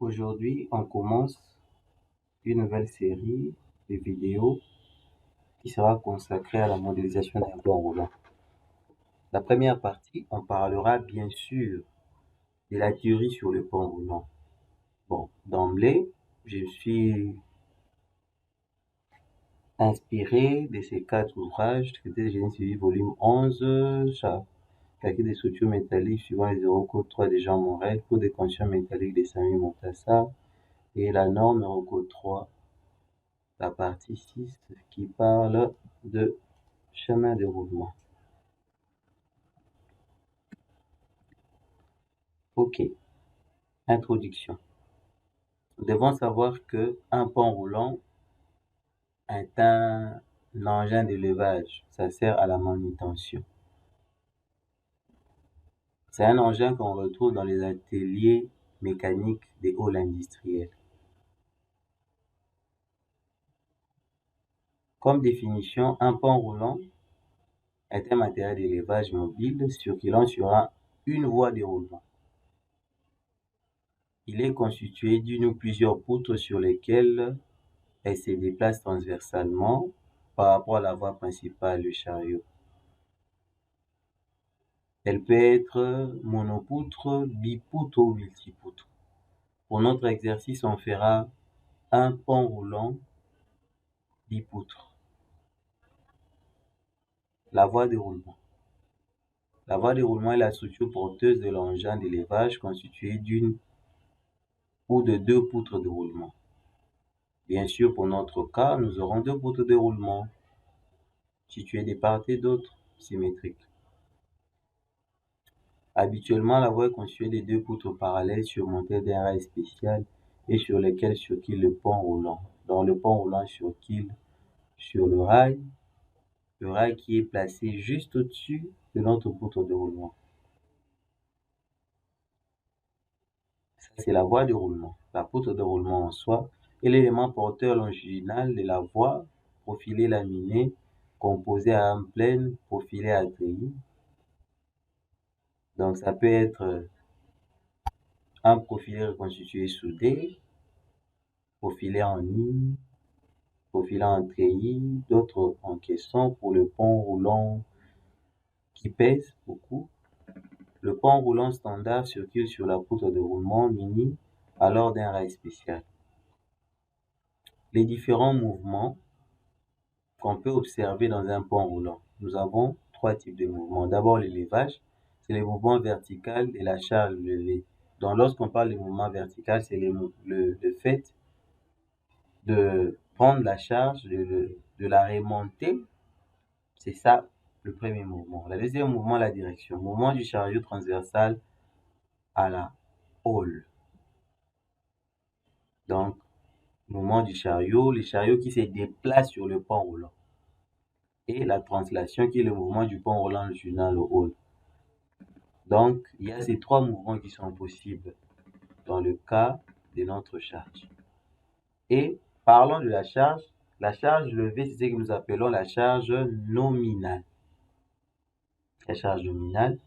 Aujourd'hui, on commence une nouvelle série de vidéos qui sera consacrée à la modélisation d'un pont roulant. La première partie, on parlera bien sûr de la théorie sur le pont roulant. Bon, d'emblée, je suis inspiré de ces 4 ouvrages traités de génie civil volume 11, calcul des structures métalliques suivant les 0,3 de Jean Morel, cours des conditions métalliques de Samuel Montassar et la norme Eurocode 3, la partie 6 qui parle de chemin de roulement. Ok, introduction. Nous devons savoir que un pont roulant est un engin d'élevage. Ça sert à la manutention. C'est un engin qu'on retrouve dans les ateliers mécaniques des halls industriels. Comme définition, un pont roulant est un matériel d'élevage mobile circulant sur une voie de roulement. Il est constitué d'une ou plusieurs poutres sur lesquelles elle se déplace transversalement par rapport à la voie principale du chariot. Elle peut être monopoutre, bipoutre ou multipoutre. Pour notre exercice, on fera un pont roulant bipoutre. La voie de roulement. La voie de roulement est la structure porteuse de l'engin d'élevage constituée d'une ou de 2 poutres de roulement. Bien sûr, pour notre cas, nous aurons 2 poutres de roulement situées de part et d'autre, symétriques. Habituellement, la voie est constituée de 2 poutres parallèles surmontées d'un rail spécial et sur lesquelles circule le pont roulant. Donc le pont roulant circule sur le rail qui est placé juste au-dessus de notre poutre de roulement. Ça, c'est la voie de roulement. La poutre de roulement en soi est l'élément porteur longitudinal de la voie profilée laminée composée à un plane profilé à treillis. Donc ça peut être un profilé reconstitué soudé, profilé en ligne, profilé en treillis, d'autres en caisson pour le pont roulant qui pèse beaucoup. Le pont roulant standard circule sur la poutre de roulement mini alors d'un rail spécial. Les différents mouvements qu'on peut observer dans un pont roulant. Nous avons 3 types de mouvements. D'abord, l'élevage, c'est le mouvement vertical et la charge levée. Donc, lorsqu'on parle de mouvement vertical, c'est le fait de prendre la charge, de la remonter. C'est ça le premier mouvement. Le deuxième mouvement, la direction. Mouvement du chariot transversal à la hall. Donc, mouvement du chariot, le chariot qui se déplace sur le pont roulant. Et la translation qui est le mouvement du pont roulant longitudinal au hall. Donc, il y a ces 3 mouvements qui sont possibles dans le cas de notre charge. Et parlons de la charge levée, c'est ce que nous appelons la charge nominale. La charge nominale.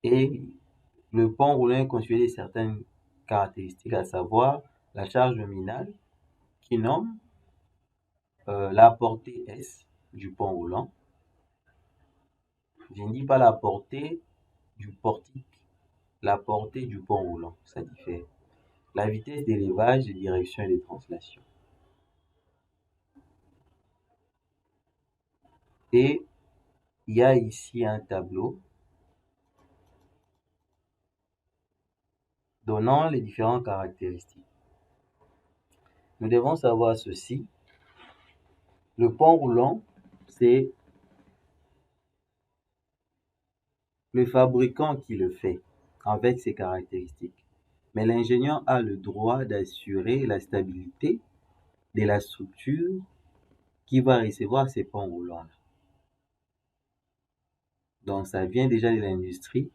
Et le pont roulant est constitué de certaines caractéristiques, à savoir la charge nominale qui nomme la portée S du pont roulant. Je ne dis pas la portée du portique, la portée du pont roulant, ça diffère. La vitesse d'élevage, de direction et de translation. Et il y a ici un tableau donnant les différentes caractéristiques. Nous devons savoir ceci. Le pont roulant, c'est le fabricant qui le fait avec ses caractéristiques. Mais l'ingénieur a le droit d'assurer la stabilité de la structure qui va recevoir ces ponts roulants. Donc ça vient déjà de l'industrie.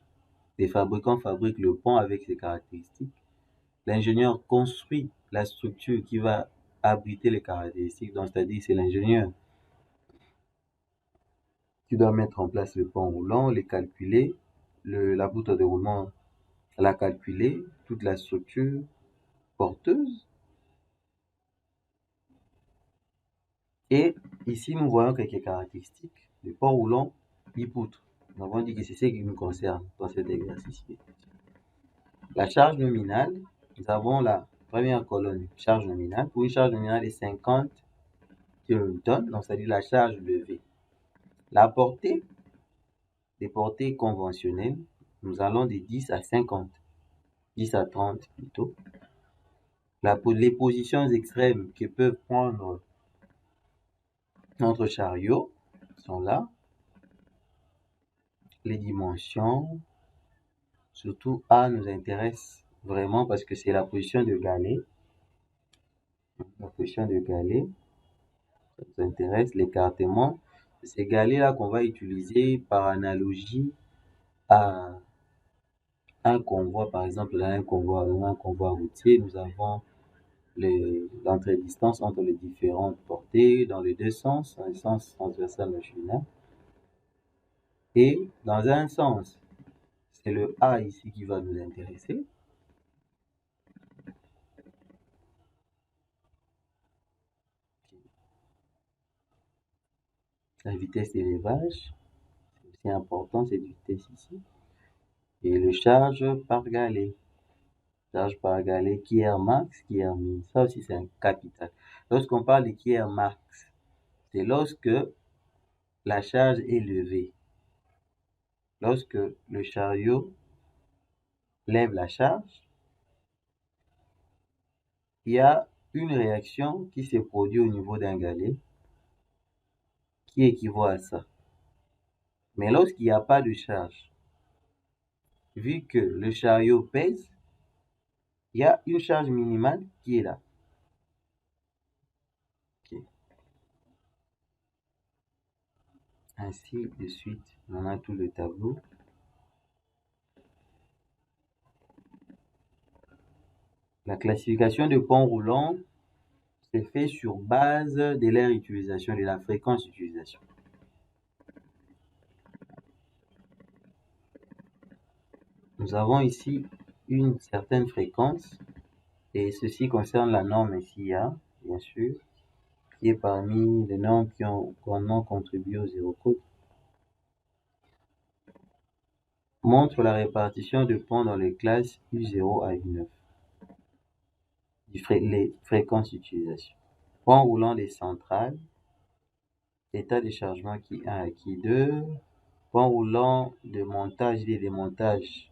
Les fabricants fabriquent le pont avec ses caractéristiques. L'ingénieur construit la structure qui va abriter les caractéristiques. Donc c'est-à-dire c'est l'ingénieur qui doit mettre en place le pont roulant, les calculer, la poutre de roulement, la calculer, toute la structure, porteuse. Et ici, nous voyons quelques caractéristiques du pont roulant bipoutre. Nous avons dit que c'est ce qui nous concerne dans cet exercice. La charge nominale, nous avons la première colonne, charge nominale. Pour une charge nominale de 50 kilonewtons, donc c'est-à-dire la charge levée. La portée, des portées conventionnelles, nous allons de 10 à 50, 10 à 30 plutôt. Les positions extrêmes que peuvent prendre notre chariot sont là. Les dimensions, surtout A nous intéresse vraiment parce que c'est la position de galet. La position de galet, ça nous intéresse. L'écartement, ces galets-là qu'on va utiliser par analogie à un convoi, par exemple, dans un convoi routier, nous avons l'entre-distance entre les différentes portées dans les deux sens, dans le sens transversal longitudinal. Et dans un sens, c'est le A ici qui va nous intéresser. La vitesse d'élevage, c'est aussi important, cette vitesse ici. Et le charge par galet. Charge par galet, qui est max, qui est min. Ça aussi, c'est un capital. Lorsqu'on parle de qui est max, c'est lorsque la charge est levée. Lorsque le chariot lève la charge, il y a une réaction qui se produit au niveau d'un galet qui équivaut à ça. Mais lorsqu'il n'y a pas de charge, vu que le chariot pèse, il y a une charge minimale qui est là. Okay. Ainsi de suite, on a tout le tableau. La classification de pont roulant se fait sur base de leur utilisation, de la fréquence d'utilisation. Nous avons ici une certaine fréquence et ceci concerne la norme SIA, bien sûr, qui est parmi les normes qui ont grandement contribué au zéro code. Montre la répartition de ponts dans les classes U0 à U9. Les fréquences d'utilisation. Pont roulant des centrales, état de chargement qui 1 à qui 2, pont roulant de montage et de démontage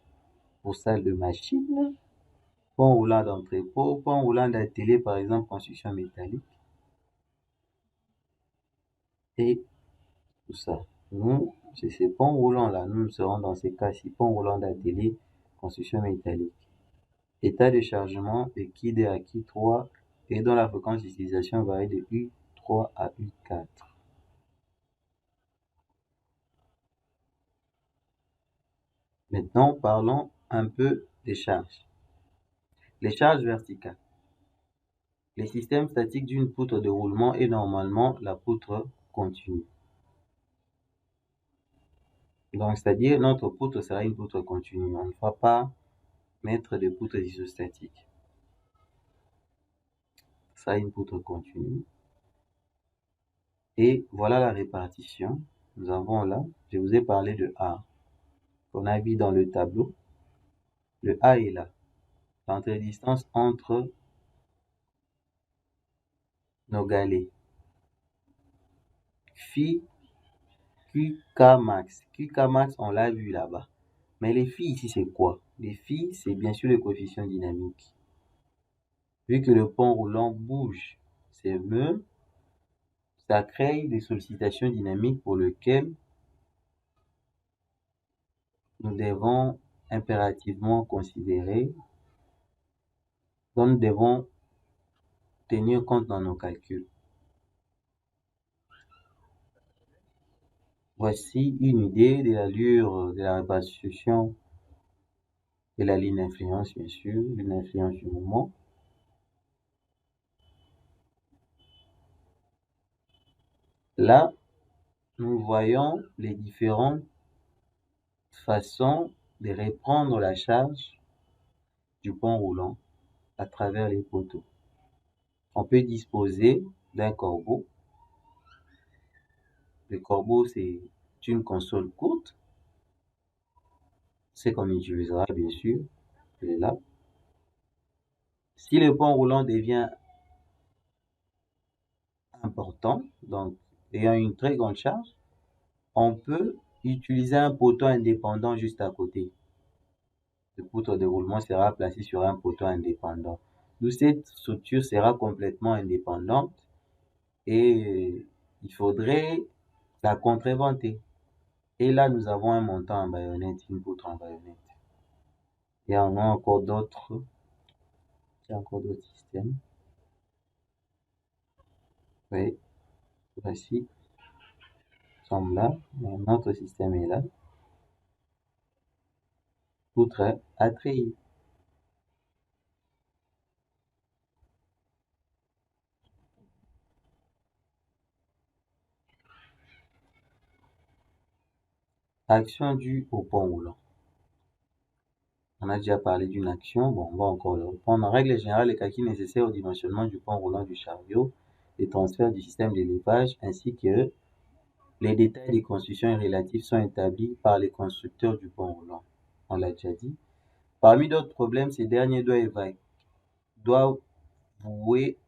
pour salle de machine, pont roulant d'entrepôt, pont roulant d'atelier, par exemple construction métallique, et tout ça. Nous, c'est ces ponts roulants-là, nous serons dans ces cas-ci, pont roulant d'atelier, construction métallique. État de chargement de qui 2 à qui 3 et dont la fréquence d'utilisation varie de U3 à U4. Maintenant, parlons un peu des charges. Les charges verticales. Les systèmes statiques d'une poutre de roulement est normalement la poutre continue. Donc, c'est-à-dire, notre poutre sera une poutre continue. On ne va pas mettre de poutres isostatiques. Ça, une poutre continue. Et voilà la répartition. Nous avons là, je vous ai parlé de A, qu'on a vu dans le tableau. Le A est là. L'entre-distance entre nos galets. Phi, QK max. QK max, on l'a vu là-bas. Mais les phi ici, c'est quoi? Les phi, c'est bien sûr le coefficient dynamique. Vu que le pont roulant bouge, c'est me, ça crée des sollicitations dynamiques pour lesquelles nous devons impérativement considérer, dont nous devons tenir compte dans nos calculs. Voici une idée de l'allure de la répartition de la ligne d'influence, bien sûr, ligne d'influence du mouvement. Là, nous voyons les différentes façons de reprendre la charge du pont roulant à travers les poteaux. On peut disposer d'un corbeau. Le corbeau, c'est une console courte. C'est qu'on utilisera, bien sûr. Elle est là. Si le pont roulant devient important, donc ayant une très grande charge, on peut utiliser un poteau indépendant juste à côté. Le poutre de roulement sera placé sur un poteau indépendant. D'où cette structure sera complètement indépendante et il faudrait la contreventer. Et là, nous avons un montant en baïonnette, une poutre en baïonnette. Il y en a encore d'autres. Il y a encore d'autres systèmes. Oui, voici. Nous sommes là. Un autre système est là. Poutre à treillis. Action due au pont roulant. On a déjà parlé d'une action, bon, on va encore le reprendre. En règle générale, les calculs nécessaires au dimensionnement du pont roulant du chariot, les transferts du système d'élevage, ainsi que les détails des constructions relatives sont établis par les constructeurs du pont roulant. On l'a déjà dit. Parmi d'autres problèmes, ces derniers doivent vouer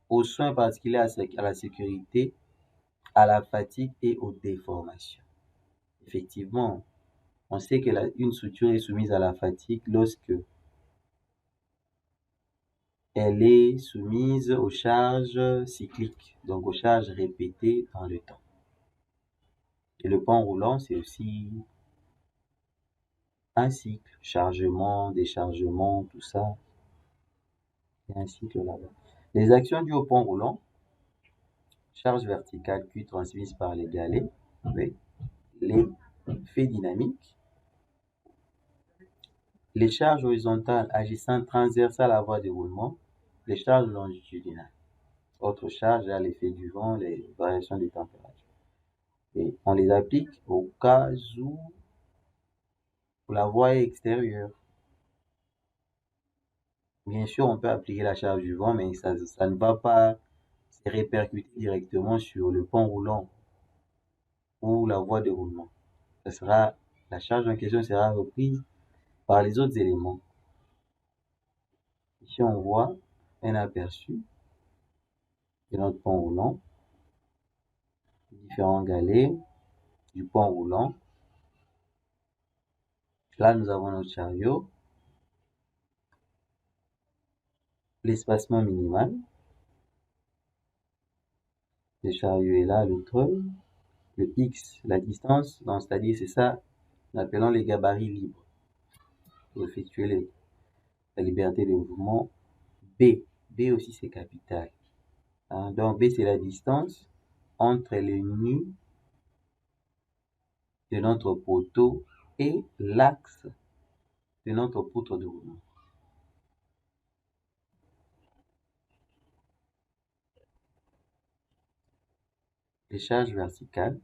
aux soins particuliers à la sécurité, à la fatigue et aux déformations. Effectivement, on sait qu'une structure est soumise à la fatigue lorsque elle est soumise aux charges cycliques, donc aux charges répétées dans le temps. Et le pont roulant, c'est aussi un cycle, chargement, déchargement, tout ça. Il y a un cycle là-bas. Les actions dues au pont roulant, charge verticale Q transmise par les galets, oui. Les faits dynamiques, les charges horizontales agissant transversales à la voie de roulement, les charges longitudinales. Autre charge, il y a l'effet du vent, les variations de température. Et on les applique au cas où la voie est extérieure. Bien sûr, on peut appliquer la charge du vent, mais ça ne va pas se répercuter directement sur le pont roulant ou la voie de roulement. La charge en question sera reprise par les autres éléments. Ici, on voit un aperçu de notre pont roulant, différents galets du pont roulant. Là, nous avons notre chariot, l'espacement minimal. Le chariot est là, le treuil. Le X, la distance, donc c'est-à-dire c'est ça, nous appelons les gabarits libres pour effectuer la liberté de mouvement. B aussi c'est capital. Hein, donc B c'est la distance entre les nus de notre poteau et l'axe de notre poutre de roulement. Les charges verticales.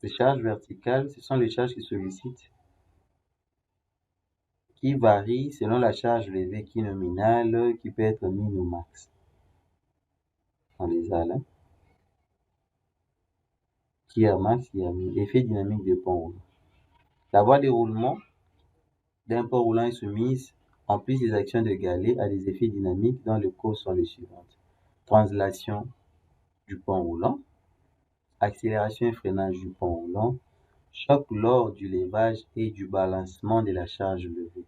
Les charges verticales, ce sont les charges qui sollicitent, qui varient selon la charge levée qui est nominale, qui peut être min ou max. On les a là. Qui est max, qui est min. Effet dynamique de pont roulant. La voie de roulement d'un pont roulant est soumise, en plus des actions de galet, à des effets dynamiques dont les causes sont les suivantes. Translation du pont roulant, accélération et freinage du pont roulant, choc lors du levage et du balancement de la charge levée.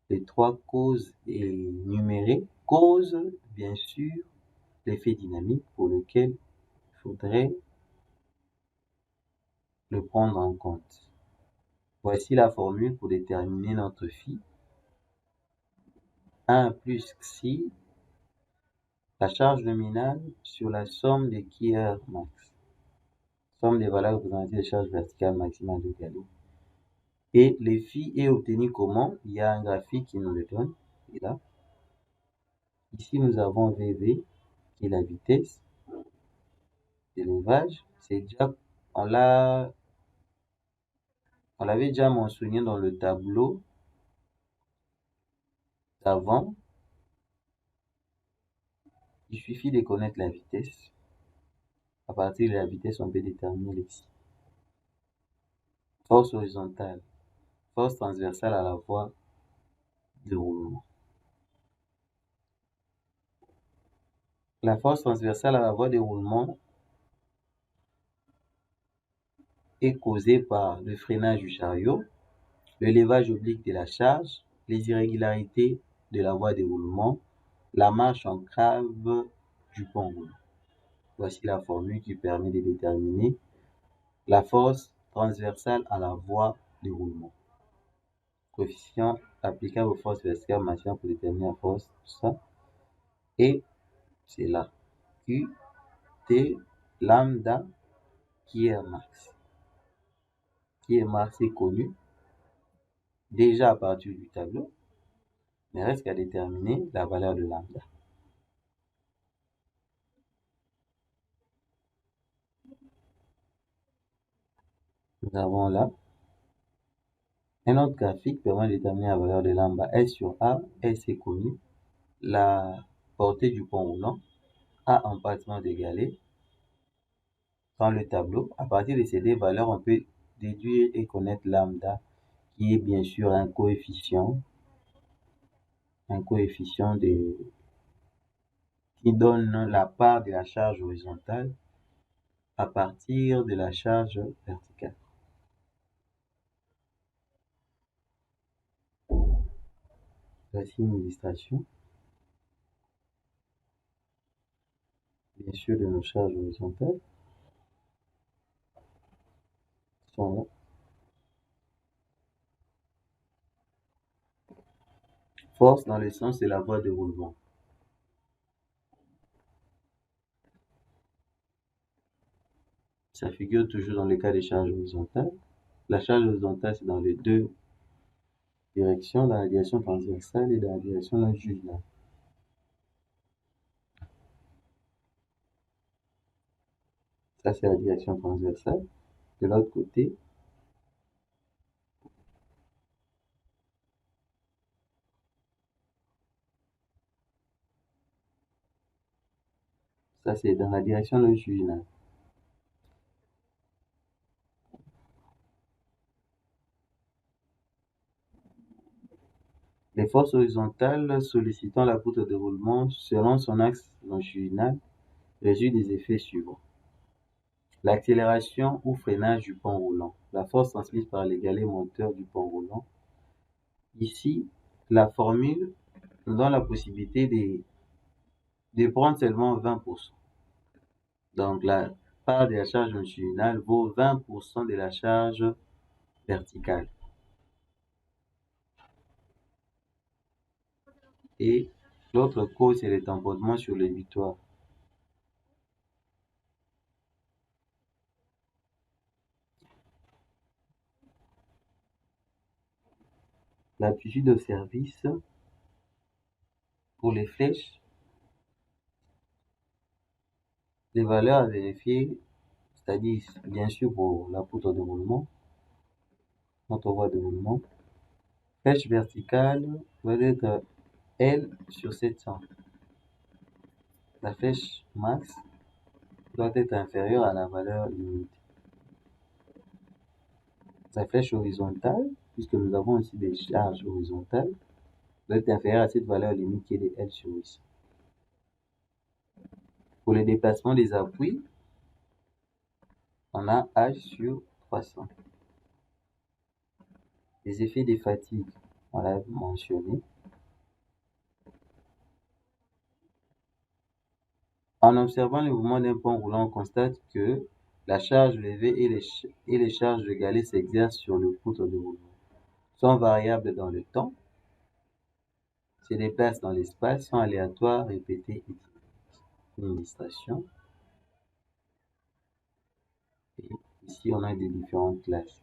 Les trois causes énumérées causent bien sûr l'effet dynamique pour lequel il faudrait le prendre en compte. Voici la formule pour déterminer notre phi. 1 plus xi, la charge nominale sur la somme des QR max. Somme des valeurs représentatives des charges verticales maximales de galet. Et le phi est obtenu comment? Il y a un graphique qui nous le donne. Et là, ici nous avons VV qui est la vitesse d'élevage. C'est déjà, on l'avait déjà mentionné dans le tableau Avant, il suffit de connaître la vitesse. À partir de la vitesse, on peut déterminer les force horizontale, force transversale à la voie de roulement. La force transversale à la voie de roulement est causée par le freinage du chariot, le levage oblique de la charge, les irrégularités de la voie de roulement, la marche en crave du pont roulant. Voici la formule qui permet de déterminer la force transversale à la voie de roulement. Coefficient applicable aux forces verticales maximales pour déterminer la force, tout ça. Et c'est là. Q, T, lambda, qui est max. Qui est max est connu déjà à partir du tableau, mais reste qu'à déterminer la valeur de lambda. Nous avons là un autre graphique permet de déterminer la valeur de lambda. S sur A, S est connu. La portée du pont roulant, A en partement d'égalé. Dans le tableau, à partir de ces deux valeurs, on peut déduire et connaître lambda, qui est bien sûr un coefficient qui donne la part de la charge horizontale à partir de la charge verticale. Voici une illustration, bien sûr, de nos charges horizontales. Sont là. Force dans le sens de la voie de roulement. Ça figure toujours dans le cas des charges horizontales. La charge horizontale, c'est dans les deux directions, dans la direction transversale et dans la direction longitudinale. Ça, c'est la direction transversale. De l'autre côté, ça, c'est dans la direction longitudinale. Les forces horizontales sollicitant la poutre de roulement selon son axe longitudinal résultent des effets suivants. L'accélération ou freinage du pont roulant. La force transmise par les galets moteurs du pont roulant. Ici, la formule nous donne la possibilité de prendre seulement 20%. Donc, la part de la charge longitudinale vaut 20% de la charge verticale. Et l'autre cause, c'est le tamponnement sur les victoires. L'aptitude au service pour les flèches, les valeurs à vérifier, c'est-à-dire bien sûr pour la poutre de roulement, notre voie de roulement, flèche verticale doit être L sur 700. La flèche max doit être inférieure à la valeur limite. La flèche horizontale, puisque nous avons aussi des charges horizontales, doit être inférieure à cette valeur limite qui est de L sur 800. Pour le déplacement des appuis, on a H sur 300. Les effets des fatigues, on l'a mentionné. En observant le mouvement d'un pont roulant, on constate que la charge levée et les charges de galets s'exercent sur le poutre de roulement, sont variables dans le temps, se déplacent dans l'espace, sont aléatoires, répétées et une illustration. Et ici, on a des différentes classes.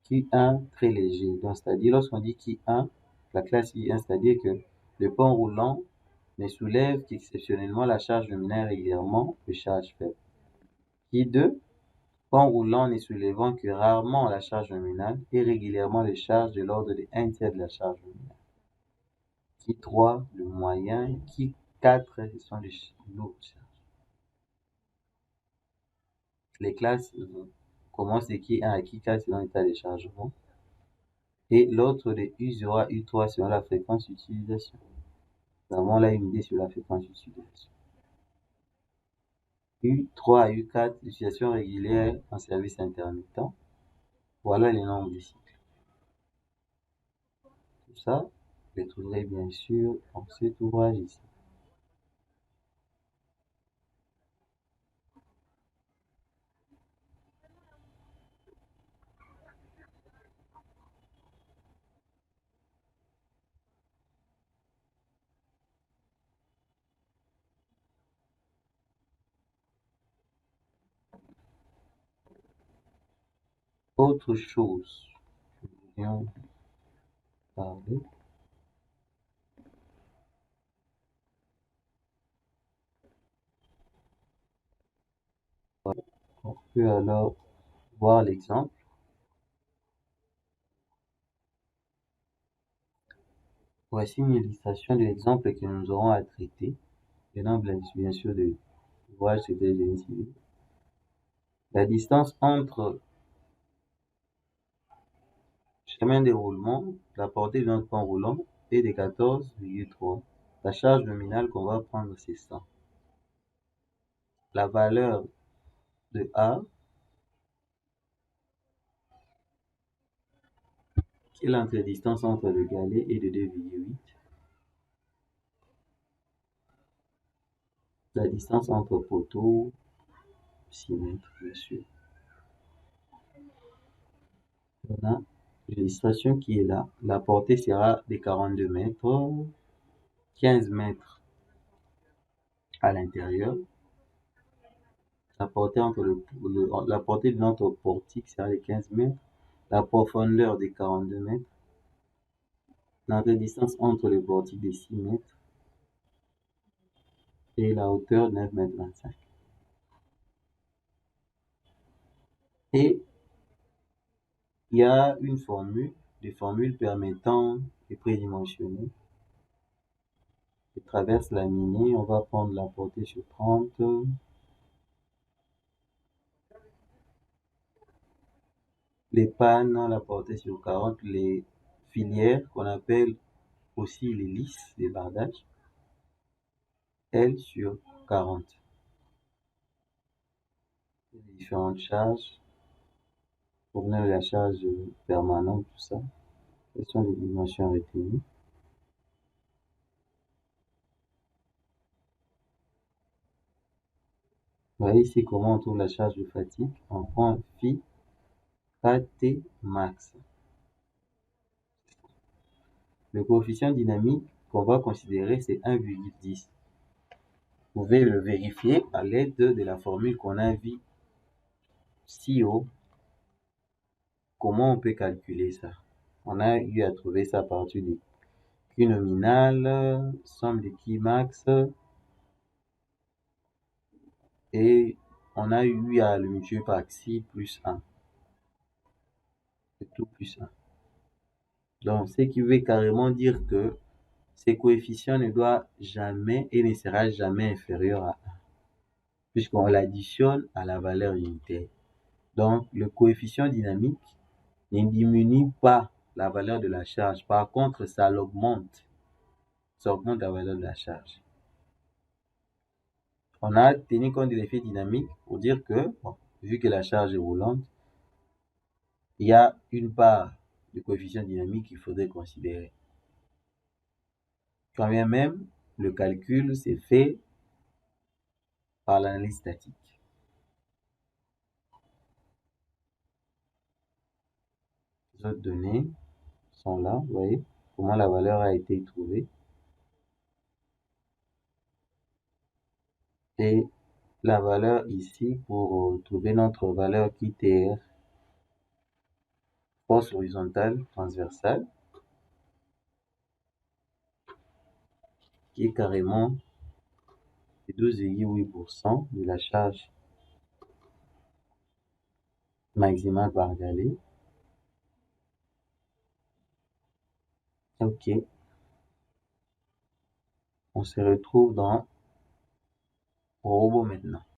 Q1 très léger, donc c'est-à-dire lorsqu'on dit Q1, la classe I1, c'est-à-dire que le pont roulant ne soulève qu'exceptionnellement la charge nominale régulièrement de charge faible. Q2, pont roulant ne soulevant que rarement la charge nominale et régulièrement les charges de l'ordre de 1/3 de la charge nominale. Qui 3, le moyen. Qui 4, ce sont les lourdes charges. Les classes commencent de qui 1 à qui 4 selon l'état de chargement. Et l'autre de U0 à U3 selon la fréquence d'utilisation. Nous avons là une idée sur la fréquence d'utilisation. U3 à U4, l'utilisation régulière en service intermittent. Voilà les nombres des cycles. Tout ça, vous les trouverez bien sûr dans cet ouvrage ici. Autre chose que nous voulions parler, on peut alors voir l'exemple. Voici une illustration de l'exemple que nous aurons à traiter. Venant bien sûr de l'ouvrage c'était génie civil. La distance entre chemin de roulement, la portée de notre pont roulant est de 14,3. La charge nominale qu'on va prendre, c'est 100. La valeur de A, qui est l'entredistance entre le galet, est de 2,8. La distance entre poteaux, 6 mètres, bien sûr. On a l'illustration qui est là. La portée sera de 42 mètres, 15 mètres à l'intérieur. La portée, la portée de notre portique sera de 15 mètres. La profondeur de 42 mètres. Notre distance entre le portique de 6 mètres. Et la hauteur de 9 mètres 25. Et il y a une formule, des formules permettant de prédimensionner. Je traverse laminé, on va prendre la portée sur 30. Les pannes, la portée sur 40. Les filières, qu'on appelle aussi les lisses, les bardages, L sur 40. Les différentes charges, pour venir de la charge permanente, tout ça. Quelles sont les dimensions retenues? Vous voyez ici comment on trouve la charge de fatigue. On prend phi KT max. Le coefficient dynamique qu'on va considérer, c'est 1,10. Vous pouvez le vérifier à l'aide de la formule qu'on a vue ci haut. Comment on peut calculer ça? On a eu à trouver ça à partir du Q nominal, somme de Q max, et on a eu à le multiplier par xi plus 1. C'est tout plus 1. Donc, ce qui veut carrément dire que ces coefficients ne doivent jamais et ne sera jamais inférieur à 1, puisqu'on l'additionne à la valeur unitaire. Donc, le coefficient dynamique ne diminue pas la valeur de la charge. Par contre, ça l'augmente. Ça augmente la valeur de la charge. On a tenu compte de l'effet dynamique pour dire que, bon, vu que la charge est roulante, il y a une part du coefficient dynamique qu'il faudrait considérer. Quand bien même, le calcul s'est fait par l'analyse statique. Les autres données sont là, vous voyez comment la valeur a été trouvée. Et la valeur ici, pour trouver notre valeur QTR, force horizontale transversale, qui est carrément 12,8% de la charge maximale par galet. Ok. On se retrouve dans Robot maintenant.